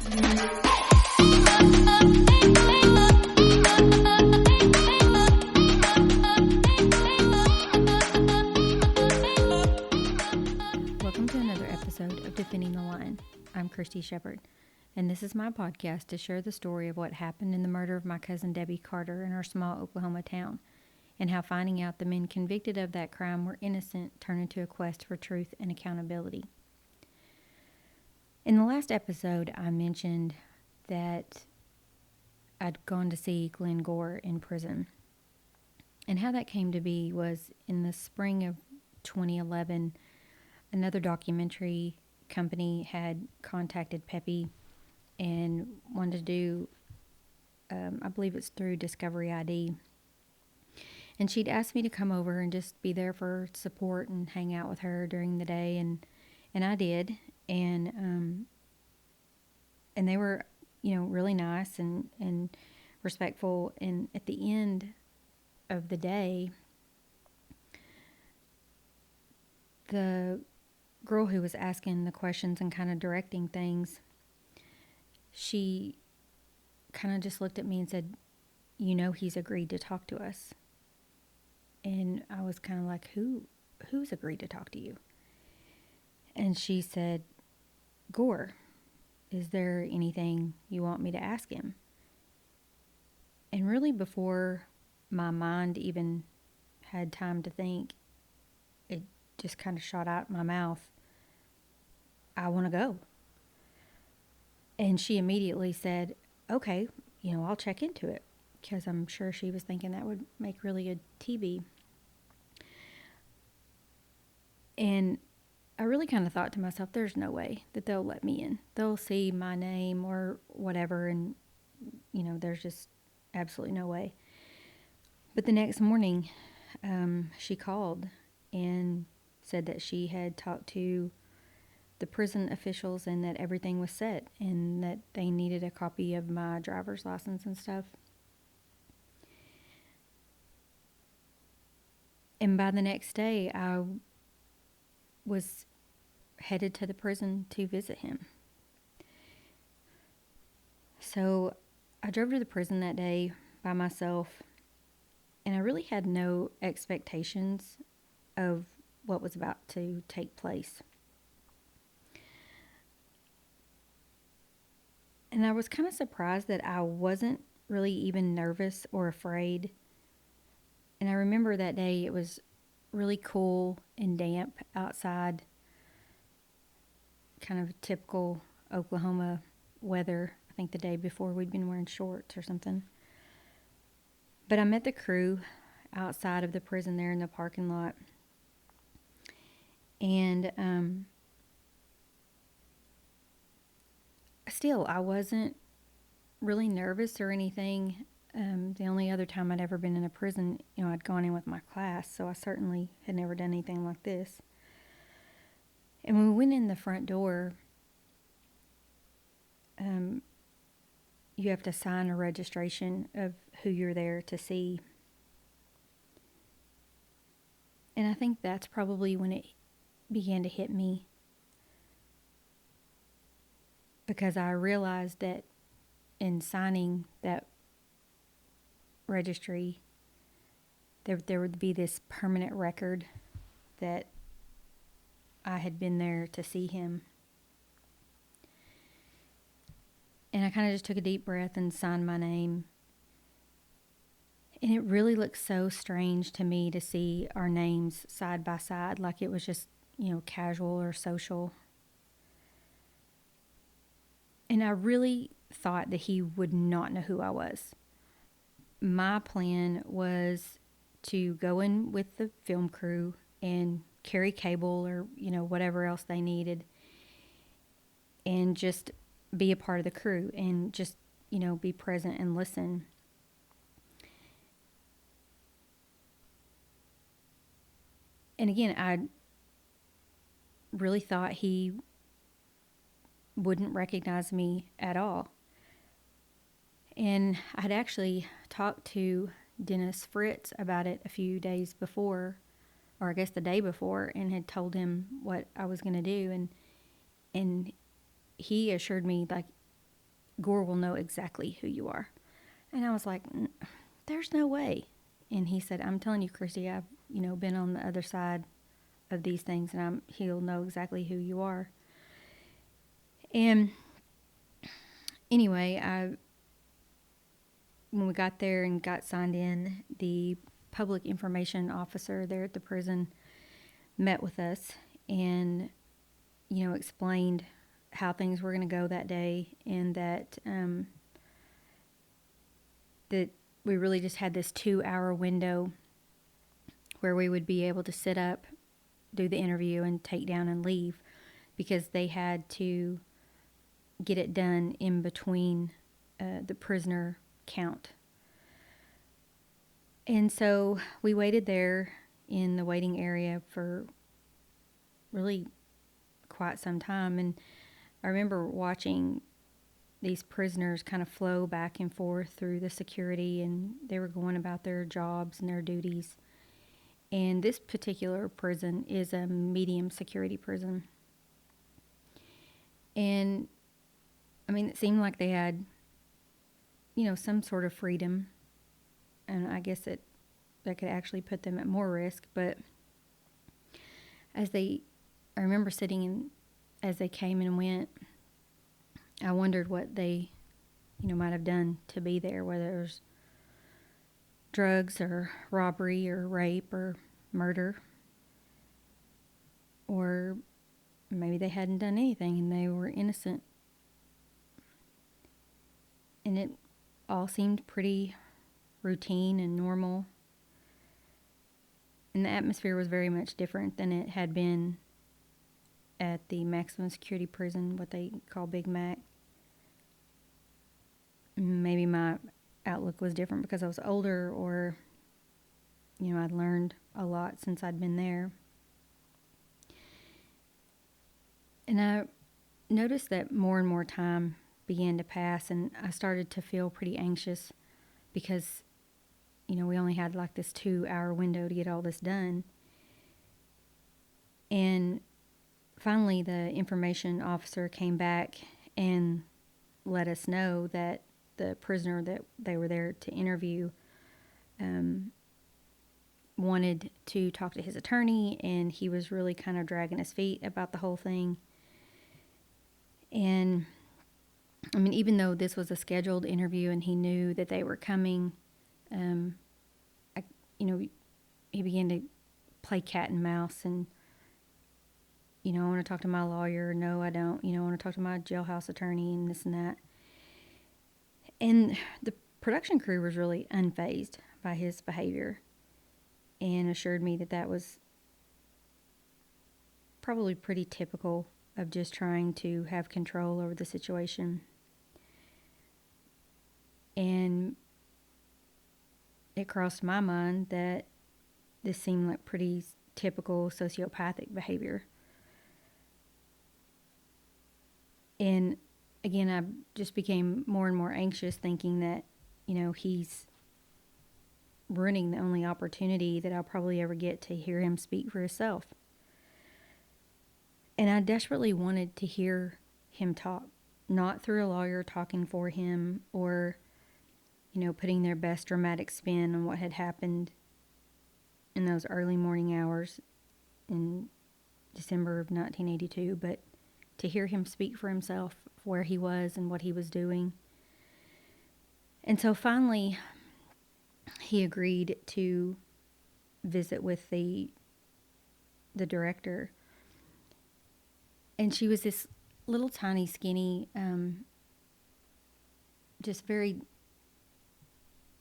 Welcome to another episode of Defending the Line. I'm Christy Shepard, and this is my podcast to share the story of what happened in the murder of my cousin Debbie Carter in our small Oklahoma town, and how finding out the men convicted of that crime were innocent turned into a quest for truth and accountability. In the last episode, I mentioned that I'd gone to see Glenn Gore in prison. And how that came to be was in the spring of 2011, another documentary company had contacted Pepe and wanted to do, I believe it's through Discovery ID. And she'd asked me to come over and just be there for support and hang out with her during the day, and I did. And they were, really nice and respectful. And at the end of the day, the girl who was asking the questions and kind of directing things, she kind of just looked at me and said, he's agreed to talk to us. And I was kind of like, who's agreed to talk to you? And she said, Gore, is there anything you want me to ask him? And really, before my mind even had time to think, it just kind of shot out my mouth, I want to go. And she immediately said, okay, I'll check into it, because I'm sure she was thinking that would make really good TV. And I really kind of thought to myself, there's no way that they'll let me in. They'll see my name or whatever, and, there's just absolutely no way. But the next morning, she called and said that she had talked to the prison officials and that everything was set and that they needed a copy of my driver's license and stuff. And by the next day, I was headed to the prison to visit him. So I drove to the prison that day by myself, and I really had no expectations of what was about to take place. And I was kind of surprised that I wasn't really even nervous or afraid. And I remember that day it was really cool and damp outside, kind of typical Oklahoma weather. I think the day before we'd been wearing shorts or something. But I met the crew outside of the prison there in the parking lot. And still, I wasn't really nervous or anything. The only other time I'd ever been in a prison, I'd gone in with my class, so I certainly had never done anything like this. And when we went in the front door, you have to sign a registration of who you're there to see. And I think that's probably when it began to hit me, because I realized that in signing that registry, there would be this permanent record that I had been there to see him. And I kind of just took a deep breath and signed my name. And it really looked so strange to me to see our names side by side, like it was just, casual or social. And I really thought that he would not know who I was. My plan was to go in with the film crew and carry cable or, whatever else they needed, and just be a part of the crew and just, be present and listen. And again, I really thought he wouldn't recognize me at all. And I'd actually talked to Dennis Fritz about it a few days before, or I guess the day before, and had told him what I was going to do. And he assured me, like, Gore will know exactly who you are. And I was like, there's no way. And he said, I'm telling you, Christy, I've, been on the other side of these things, and he'll know exactly who you are. And anyway, when we got there and got signed in, the public information officer there at the prison met with us and, explained how things were going to go that day, and that that we really just had this 2-hour window where we would be able to sit up, do the interview, and take down and leave, because they had to get it done in between the prisoner count. And so we waited there in the waiting area for really quite some time. And I remember watching these prisoners kind of flow back and forth through the security, and they were going about their jobs and their duties. And this particular prison is a medium security prison. And it seemed like they had, some sort of freedom. And I guess that could actually put them at more risk. But I remember sitting in, as they came and went, I wondered what they, might have done to be there, whether it was drugs or robbery or rape or murder, or maybe they hadn't done anything and they were innocent. And it all seemed pretty routine and normal. And the atmosphere was very much different than it had been at the maximum security prison, what they call Big Mac. Maybe my outlook was different because I was older, or, I'd learned a lot since I'd been there. And I noticed that more and more time began to pass, and I started to feel pretty anxious because, we only had like this 2-hour window to get all this done. And finally, the information officer came back and let us know that the prisoner that they were there to interview wanted to talk to his attorney, and he was really kind of dragging his feet about the whole thing. And even though this was a scheduled interview and he knew that they were coming, he began to play cat and mouse, and, I want to talk to my lawyer. No, I don't. I want to talk to my jailhouse attorney and this and that. And the production crew was really unfazed by his behavior and assured me that that was probably pretty typical of just trying to have control over the situation. And it crossed my mind that this seemed like pretty typical sociopathic behavior. And again, I just became more and more anxious, thinking that, he's ruining the only opportunity that I'll probably ever get to hear him speak for himself. And I desperately wanted to hear him talk, not through a lawyer talking for him, or, putting their best dramatic spin on what had happened in those early morning hours in December of 1982, but to hear him speak for himself, where he was and what he was doing. And so finally, he agreed to visit with the director. And she was this little tiny, skinny, just very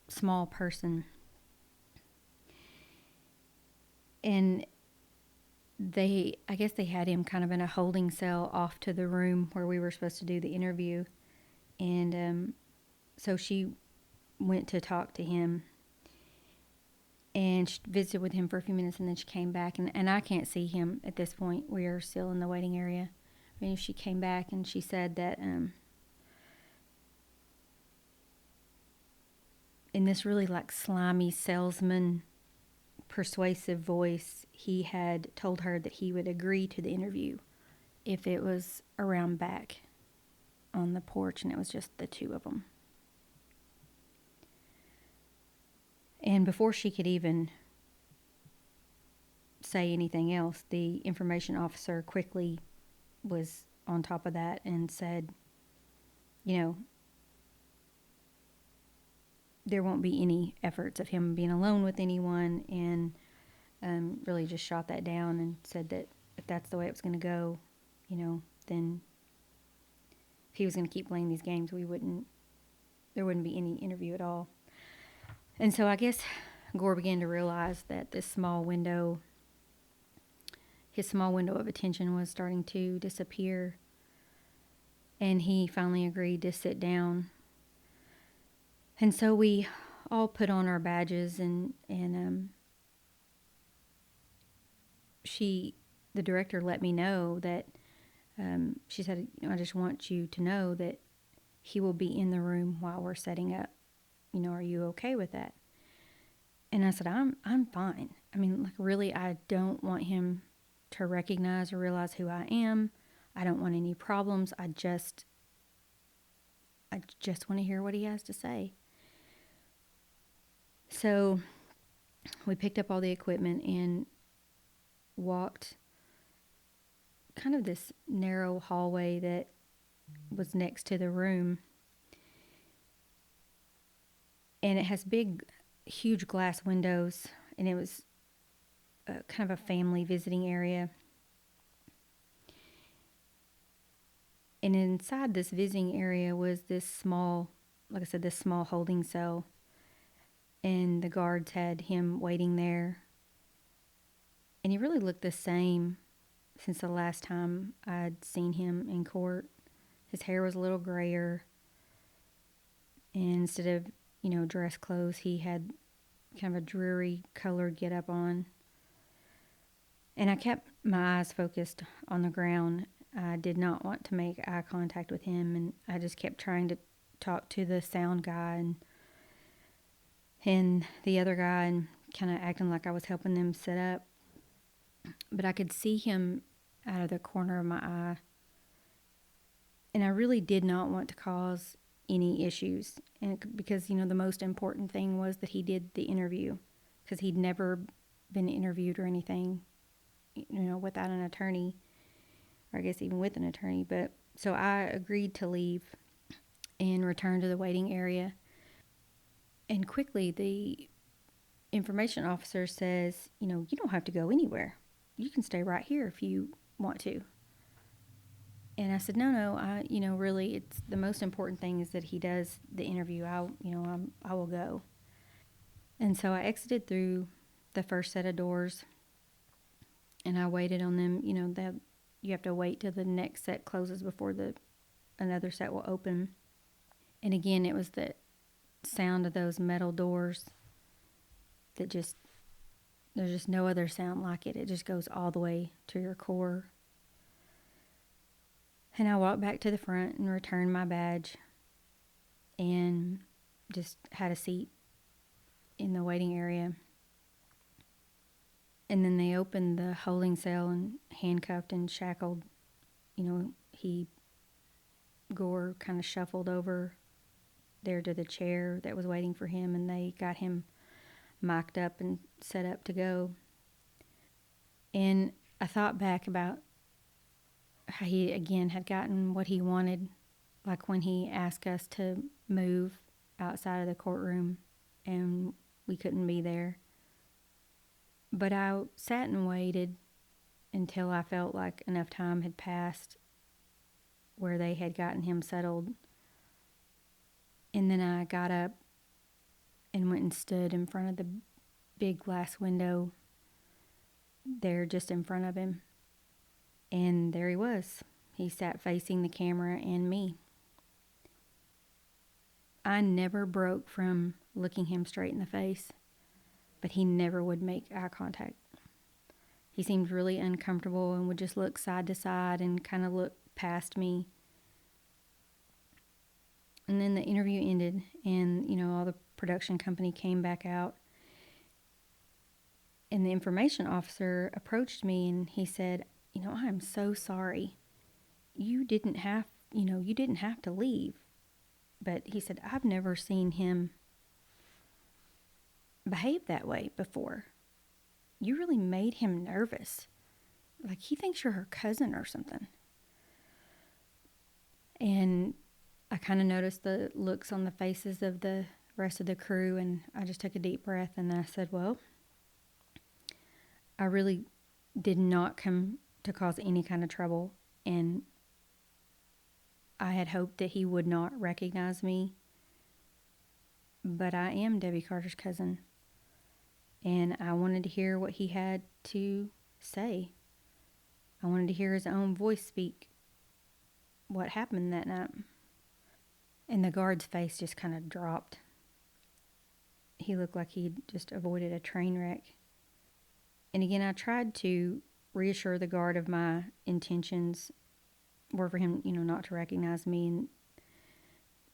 small person. And I guess they had him kind of in a holding cell off to the room where we were supposed to do the interview. And so she went to talk to him, and she visited with him for a few minutes, and then she came back. And I can't see him at this point. We are still in the waiting area. She came back and she said that in this really like slimy salesman persuasive voice, he had told her that he would agree to the interview if it was around back on the porch, and it was just the two of them. And before she could even say anything else, the information officer quickly was on top of that and said, you know, there won't be any efforts of him being alone with anyone, and really just shot that down and said that if that's the way it was going to go, then if he was going to keep playing these games, there wouldn't be any interview at all. And so I guess Gore began to realize that his small window of attention was starting to disappear, and he finally agreed to sit down. And so we all put on our badges, and the director let me know that she said, I just want you to know that he will be in the room while we're setting up. Are you okay with that? And I said, I'm fine. I mean, like, really, I don't want him to recognize or realize who I am. I don't want any problems. I just want to hear what he has to say. So we picked up all the equipment and walked kind of this narrow hallway that was next to the room. And it has big, huge glass windows, and it was kind of a family visiting area. And inside this visiting area was this small holding cell. And the guards had him waiting there. And he really looked the same since the last time I'd seen him in court. His hair was a little grayer. And instead of, dress clothes, he had kind of a dreary colored get-up on. And I kept my eyes focused on the ground. I did not want to make eye contact with him, and I just kept trying to talk to the sound guy and the other guy, and kind of acting like I was helping them set up. But I could see him out of the corner of my eye. And I really did not want to cause any issues, and because, the most important thing was that he did the interview, because he'd never been interviewed or anything, without an attorney, or I guess even with an attorney. But so I agreed to leave and return to the waiting area. And quickly the information officer says, you don't have to go anywhere. You can stay right here if you want to. And I said, no, really, it's the most important thing is that he does the interview. I will go. And so I exited through the first set of doors, and I waited on them. That you have to wait till the next set closes before another set will open. And again, it was the sound of those metal doors that there's just no other sound like it. It just goes all the way to your core. And I walked back to the front and returned my badge and just had a seat in the waiting area. And then they opened the holding cell and handcuffed and shackled. Gore kind of shuffled over there to the chair that was waiting for him, and they got him mic'd up and set up to go. And I thought back about how he, again, had gotten what he wanted, like when he asked us to move outside of the courtroom and we couldn't be there. But I sat and waited until I felt like enough time had passed where they had gotten him settled. And then I got up and went and stood in front of the big glass window there just in front of him. And there he was. He sat facing the camera and me. I never broke from looking him straight in the face, but he never would make eye contact. He seemed really uncomfortable and would just look side to side and kind of look past me. And then the interview ended, and, all the production company came back out. And the information officer approached me and he said, I am so sorry. You didn't have you didn't have to leave. But he said, I've never seen him behave that way before. You really made him nervous. Like he thinks you're her cousin or something. And I kind of noticed the looks on the faces of the rest of the crew, and I just took a deep breath and I said, well, I really did not come to cause any kind of trouble, and I had hoped that he would not recognize me, but I am Debbie Carter's cousin, and I wanted to hear what he had to say. I wanted to hear his own voice speak what happened that night. And the guard's face just kind of dropped. He looked like he'd just avoided a train wreck. And again, I tried to reassure the guard of my intentions were for him, not to recognize me. And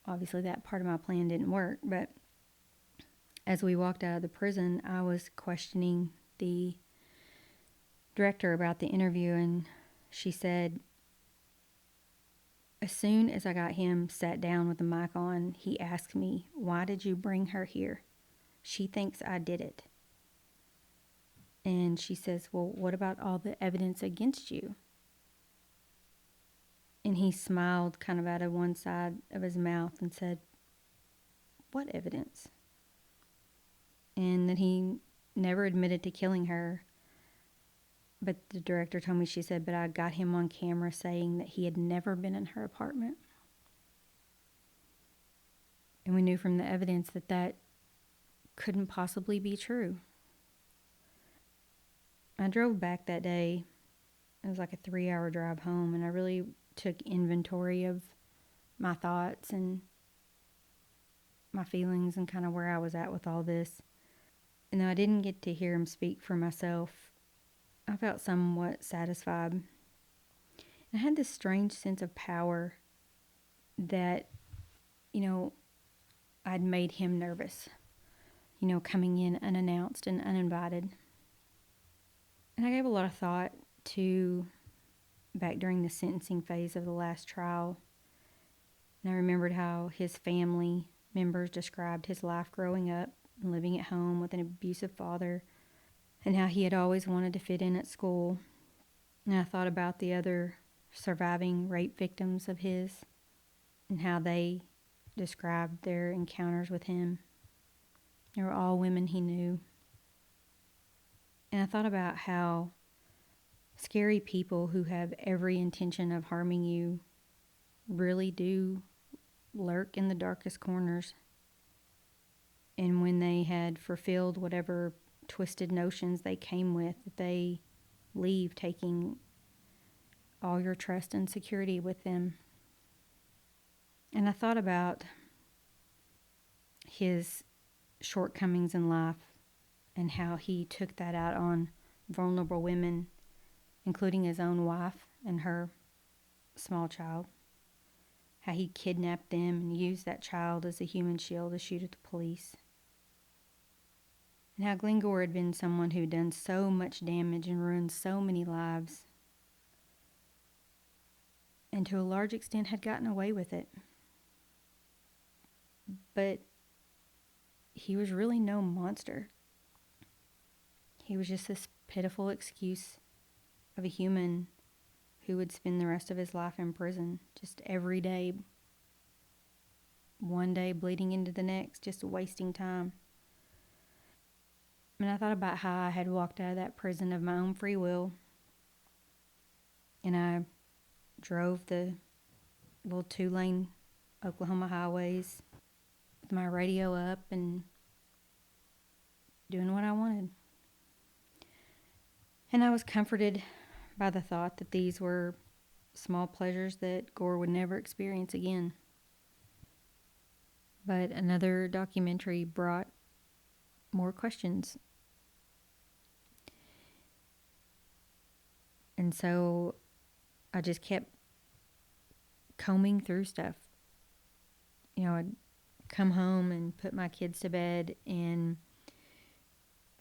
obviously that part of my plan didn't work. But as we walked out of the prison, I was questioning the director about the interview, and she said, as soon as I got him sat down with the mic on, he asked me, why did you bring her here? She thinks I did it. And she says, well, what about all the evidence against you? And he smiled kind of out of one side of his mouth and said, what evidence? And that he never admitted to killing her. But the director told me, she said, but I got him on camera saying that he had never been in her apartment. And we knew from the evidence that that couldn't possibly be true. I drove back that day. It was like a 3-hour drive home, and I really took inventory of my thoughts and my feelings and kind of where I was at with all this. And though I didn't get to hear him speak for myself, I felt somewhat satisfied. I had this strange sense of power that, I'd made him nervous, coming in unannounced and uninvited. And I gave a lot of thought to back during the sentencing phase of the last trial. And I remembered how his family members described his life growing up and living at home with an abusive father, and how he had always wanted to fit in at school. And I thought about the other surviving rape victims of his and how they described their encounters with him. They were all women he knew. And I thought about how scary people who have every intention of harming you really do lurk in the darkest corners. And when they had fulfilled whatever twisted notions they came with, that they leave taking all your trust and security with them. And I thought about his shortcomings in life and how he took that out on vulnerable women, including his own wife and her small child. How he kidnapped them and used that child as a human shield to shoot at the police. And how Glenn Gore had been someone who'd done so much damage and ruined so many lives, and to a large extent had gotten away with it. But he was really no monster. He was just this pitiful excuse of a human who would spend the rest of his life in prison, just every day, one day bleeding into the next, just wasting time. And I thought about how I had walked out of that prison of my own free will, and I drove the little 2-lane Oklahoma highways with my radio up and doing what I wanted. And I was comforted by the thought that these were small pleasures that Gore would never experience again. But another documentary brought more questions. And so I just kept combing through stuff. I'd come home and put my kids to bed and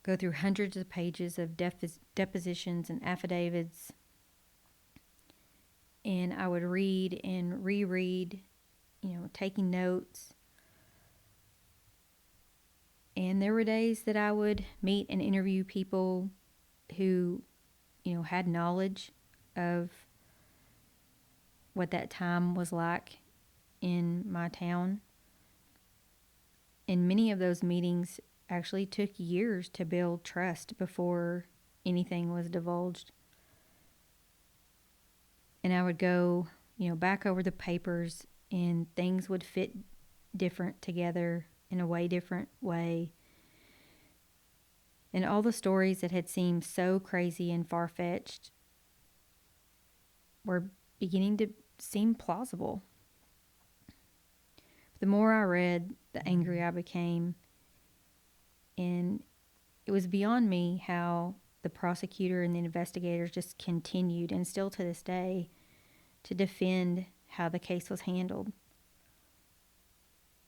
go through hundreds of pages of depositions and affidavits And I would read and reread, taking notes. And there were days that I would meet and interview people who, had knowledge of what that time was like in my town. And many of those meetings actually took years to build trust before anything was divulged. And I would go, back over the papers, and things would fit different together in a way different way. And all the stories that had seemed so crazy and far-fetched were beginning to seem plausible. The more I read, the angrier I became. And it was beyond me how the prosecutor and the investigators just continued, and still to this day, to defend how the case was handled.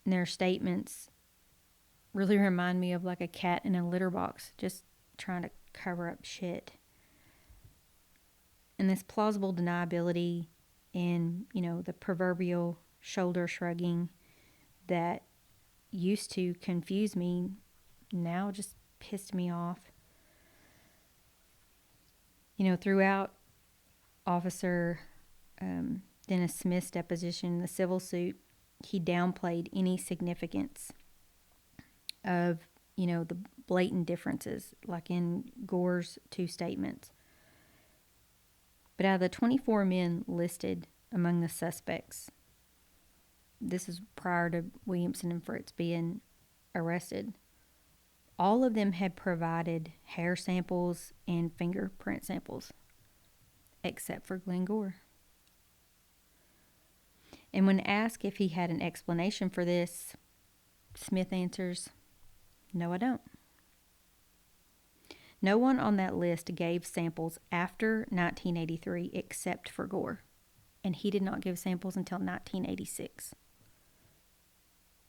And their statements really remind me of like a cat in a litter box, just trying to cover up shit. And this plausible deniability and, the proverbial shoulder shrugging that used to confuse me now just pissed me off. Throughout Officer Dennis Smith's deposition in the civil suit, he downplayed any significance of, the blatant differences, like in Gore's two statements. But out of the 24 men listed among the suspects, this is prior to Williamson and Fritz being arrested, all of them had provided hair samples and fingerprint samples, except for Glenn Gore. And when asked if he had an explanation for this, Smith answers, "No, I don't." No one on that list gave samples after 1983 except for Gore, and he did not give samples until 1986.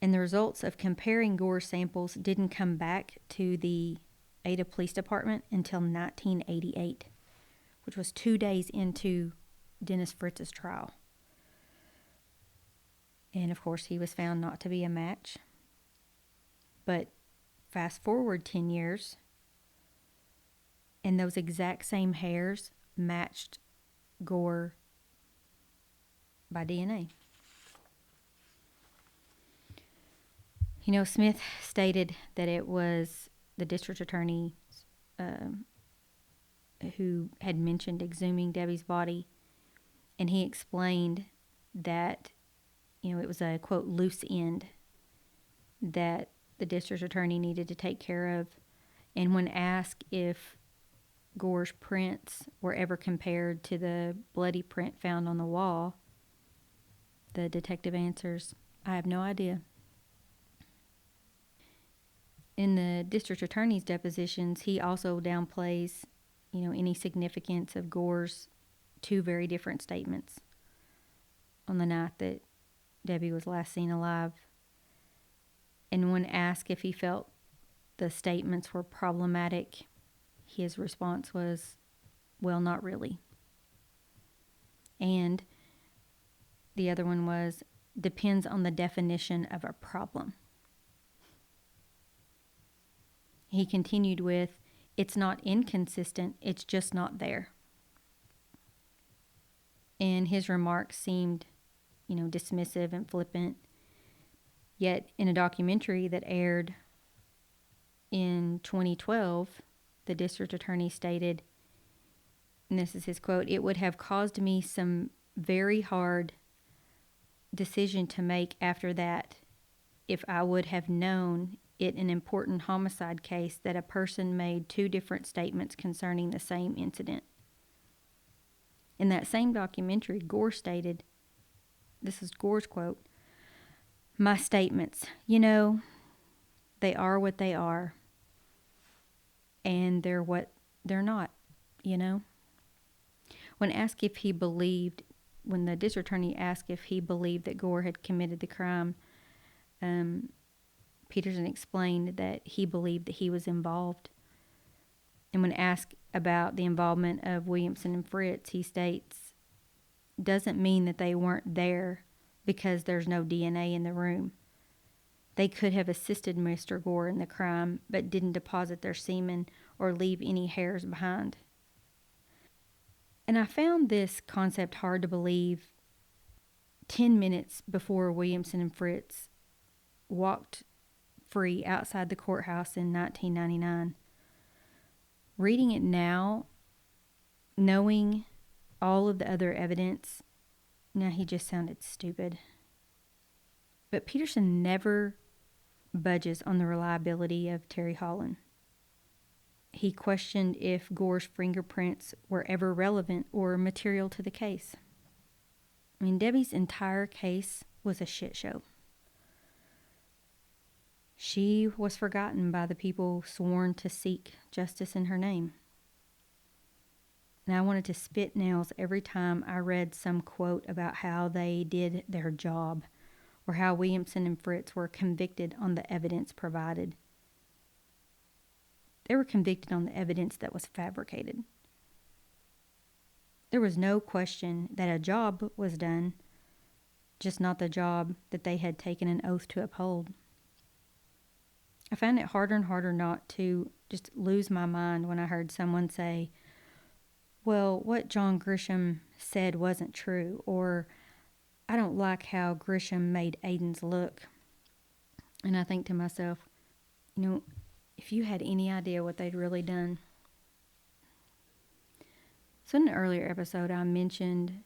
And the results of comparing Gore's samples didn't come back to the Ada Police Department until 1988, which was 2 days into Dennis Fritz's trial. And of course, he was found not to be a match. But fast forward 10 years, and those exact same hairs matched Gore by DNA. Smith stated that it was the district attorney who had mentioned exhuming Debbie's body, and he explained that, it was a, quote, loose end that the district attorney needed to take care of. And when asked if Gore's prints were ever compared to the bloody print found on the wall, the detective answers, "I have no idea." In the district attorney's depositions, he also downplays, any significance of Gore's two very different statements on the night that Debbie was last seen alive. And when asked if he felt the statements were problematic, his response was, "Well, not really." And the other one was, "Depends on the definition of a problem." He continued with, "It's not inconsistent, it's just not there." And his remarks seemed, dismissive and flippant. Yet in a documentary that aired in 2012, the district attorney stated, and this is his quote, "It would have caused me some very hard decision to make after that if I would have known it an important homicide case that a person made two different statements concerning the same incident." In that same documentary, Gore stated, this is Gore's quote, "My statements, they are what they are, and they're what they're not, When asked if he believed, when the district attorney asked if he believed that Gore had committed the crime, Peterson explained that he believed that he was involved. And when asked about the involvement of Williamson and Fritz, he states doesn't mean that they weren't there because there's no DNA in the room. They could have assisted Mr. Gore in the crime, but didn't deposit their semen or leave any hairs behind. And I found this concept hard to believe 10 minutes before Williamson and Fritz walked free outside the courthouse in 1999. Reading it now, knowing all of the other evidence, now he just sounded stupid. But Peterson never budges on the reliability of Terry Holland. He questioned if Gore's fingerprints were ever relevant or material to the case. I mean, Debbie's entire case was a shit show. She was forgotten by the people sworn to seek justice in her name. And I wanted to spit nails every time I read some quote about how they did their job, or how Williamson and Fritz were convicted on the evidence provided. They were convicted on the evidence that was fabricated. There was no question that a job was done, just not the job that they had taken an oath to uphold. I found it harder and harder not to just lose my mind when I heard someone say, well, what John Grisham said wasn't true, or I don't like how Grisham made Aiden's look. And I think to myself, if you had any idea what they'd really done. So in an earlier episode, I mentioned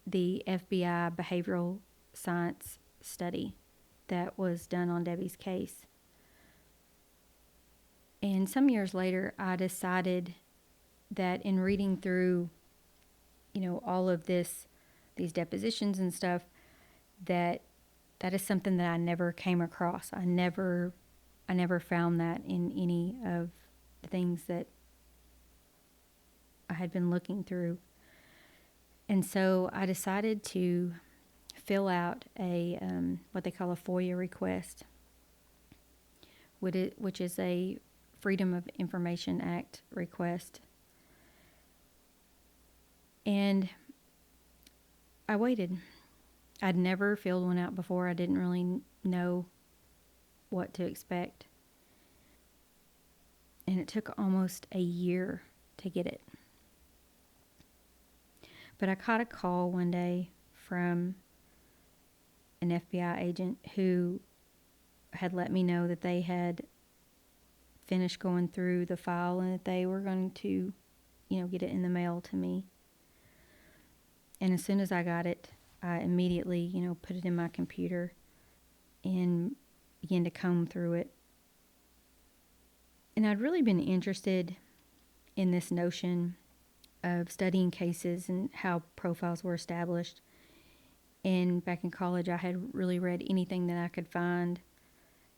the FBI behavioral science study that was done on Debbie's case. And some years later, I decided that in reading through, all of these depositions and stuff, that is something that I never came across. I never found that in any of the things that I had been looking through. And so I decided to fill out a what they call a FOIA request, which is a Freedom of Information Act request. And I waited. I'd never filled one out before. I didn't really know what to expect. And it took almost a year to get it. But I caught a call one day from an FBI agent who had let me know that they had finished going through the file and that they were going to, get it in the mail to me. And as soon as I got it, I immediately, put it in my computer and began to comb through it. And I'd really been interested in this notion of studying cases and how profiles were established. And back in college, I had really read anything that I could find.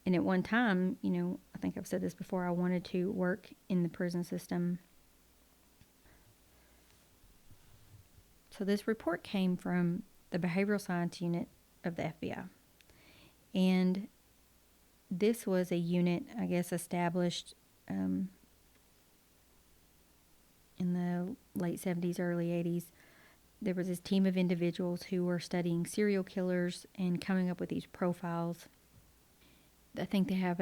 And at one time, I think I've said this before, I wanted to work in the prison system. So this report came from the Behavioral Science Unit of the FBI. And this was a unit, I guess, established in the late 70s, early 80s. There was this team of individuals who were studying serial killers and coming up with these profiles. I think they have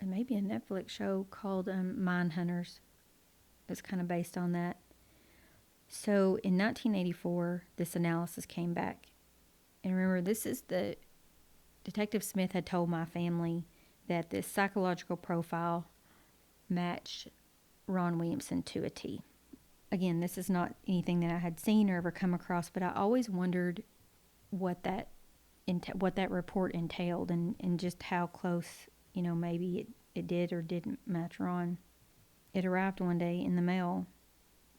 maybe a Netflix show called Mind Hunters. It's kind of based on that. So in 1984, this analysis came back. And remember, Detective Smith had told my family that this psychological profile matched Ron Williamson to a T. Again, this is not anything that I had seen or ever come across, but I always wondered what that report entailed and just how close, maybe it did or didn't match Ron. It arrived one day in the mail.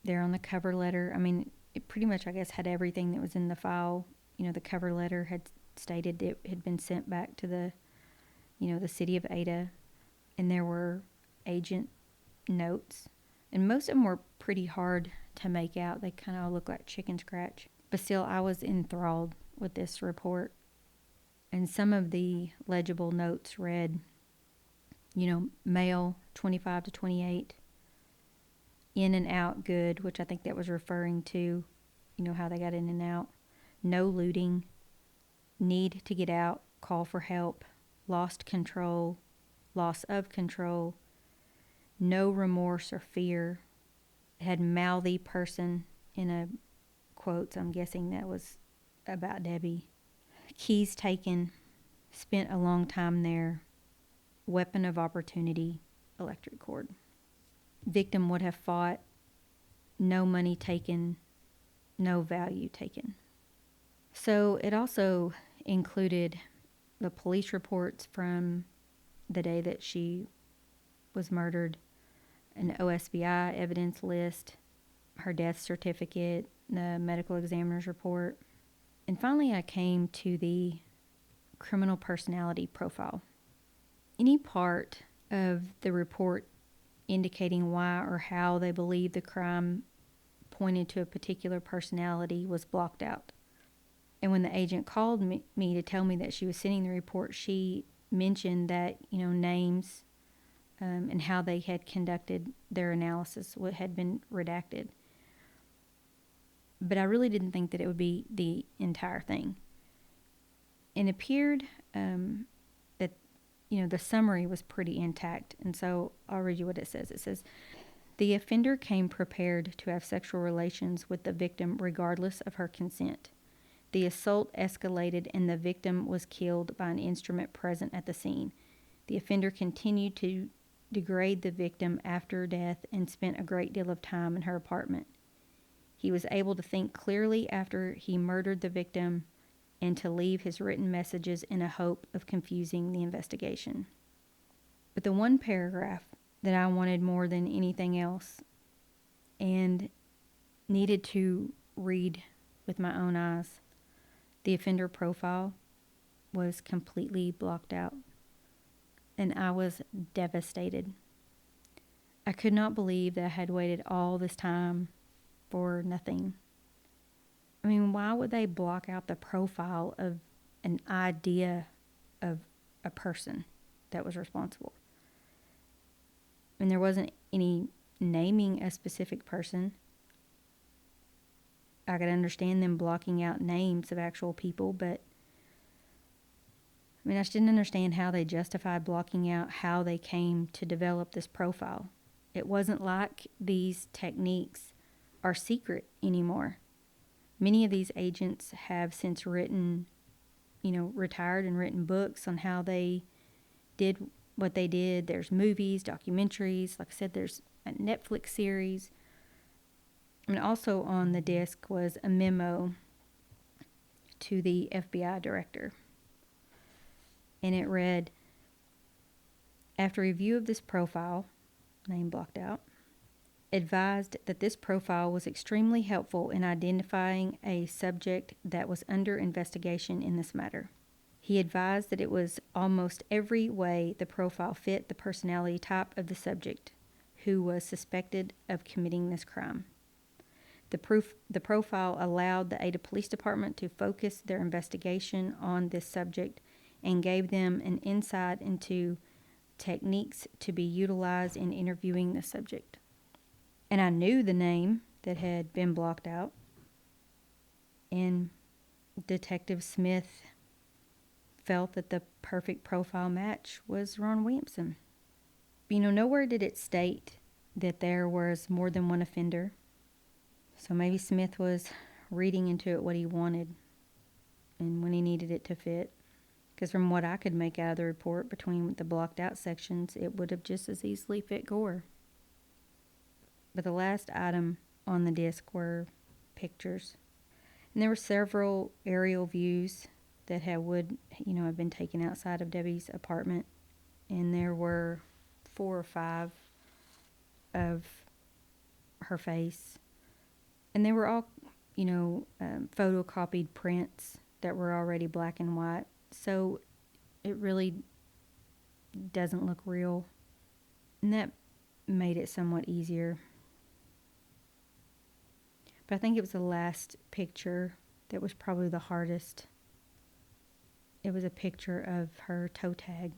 There on the cover letter, it pretty much, I guess, had everything that was in the file. The cover letter had stated it had been sent back to the city of Ada, and there were agent notes, and most of them were pretty hard to make out. They kind of look like chicken scratch, but still, I was enthralled with this report. And some of the legible notes read, male 25 to 28, in and out good, which I think that was referring to how they got in and out. No looting, need to get out, call for help, lost control, loss of control, no remorse or fear. It had mouthy person in a quotes. I'm guessing that was about Debbie. Keys taken, spent a long time there, weapon of opportunity, electric cord. Victim would have fought, no money taken, no value taken. So it also included the police reports from the day that she was murdered, an OSBI evidence list, her death certificate, the medical examiner's report. And finally, I came to the criminal personality profile. Any part of the report indicating why or how they believe the crime pointed to a particular personality was blocked out. And when the agent called me to tell me that she was sending the report, she mentioned that, names and how they had conducted their analysis had been redacted. But I really didn't think that it would be the entire thing. It appeared that, the summary was pretty intact. And so I'll read you what it says. It says, the offender came prepared to have sexual relations with the victim regardless of her consent. The assault escalated and the victim was killed by an instrument present at the scene. The offender continued to degrade the victim after death and spent a great deal of time in her apartment. He was able to think clearly after he murdered the victim and to leave his written messages in a hope of confusing the investigation. But the one paragraph that I wanted more than anything else and needed to read with my own eyes, the offender profile, was completely blocked out. And I was devastated. I could not believe that I had waited all this time for nothing. I mean, why would they block out the profile of an idea of a person that was responsible? And there wasn't any naming a specific person. I could understand them blocking out names of actual people, but I just didn't understand how they justified blocking out how they came to develop this profile. It wasn't like these techniques are secret anymore. Many of these agents have since written, retired and written books on how they did what they did. There's movies, documentaries. Like I said, there's a Netflix series. And also on the disc was a memo to the FBI director. And it read, after review of this profile, name blocked out, advised that this profile was extremely helpful in identifying a subject that was under investigation in this matter. He advised that it was almost every way the profile fit the personality type of the subject who was suspected of committing this crime. The profile allowed the Ada Police Department to focus their investigation on this subject and gave them an insight into techniques to be utilized in interviewing the subject. And I knew the name that had been blocked out. And Detective Smith felt that the perfect profile match was Ron Williamson. Nowhere did it state that there was more than one offender. So maybe Smith was reading into it what he wanted and when he needed it to fit. Because from what I could make out of the report, between the blocked out sections, it would have just as easily fit Gore. But the last item on the disc were pictures. And there were several aerial views that have been taken outside of Debbie's apartment. And there were 4 or 5 of her face. And they were all, photocopied prints that were already black and white. So it really doesn't look real. And that made it somewhat easier. But I think it was the last picture that was probably the hardest. It was a picture of her toe tag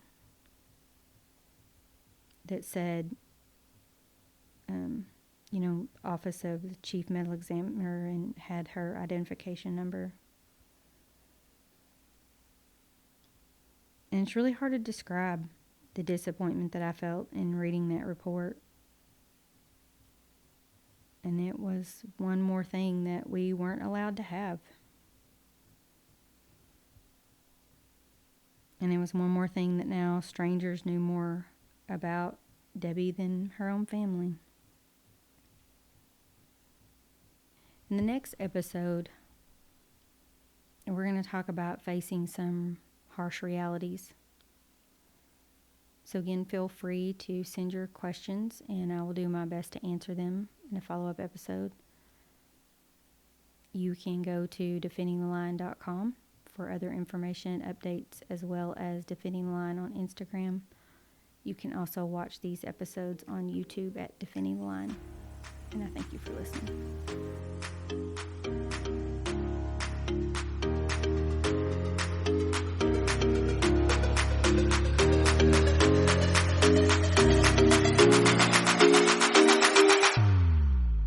that said office of the chief medical examiner and had her identification number. And it's really hard to describe the disappointment that I felt in reading that report. And it was one more thing that we weren't allowed to have. And it was one more thing that now strangers knew more about Debbie than her own family. In the next episode, we're going to talk about facing some harsh realities. So again, feel free to send your questions and I will do my best to answer them in a follow-up episode. You can go to defendingtheline.com for other information, updates, as well as Defending the Line on Instagram. You can also watch these episodes on YouTube at Defending the Line. And I thank you for listening.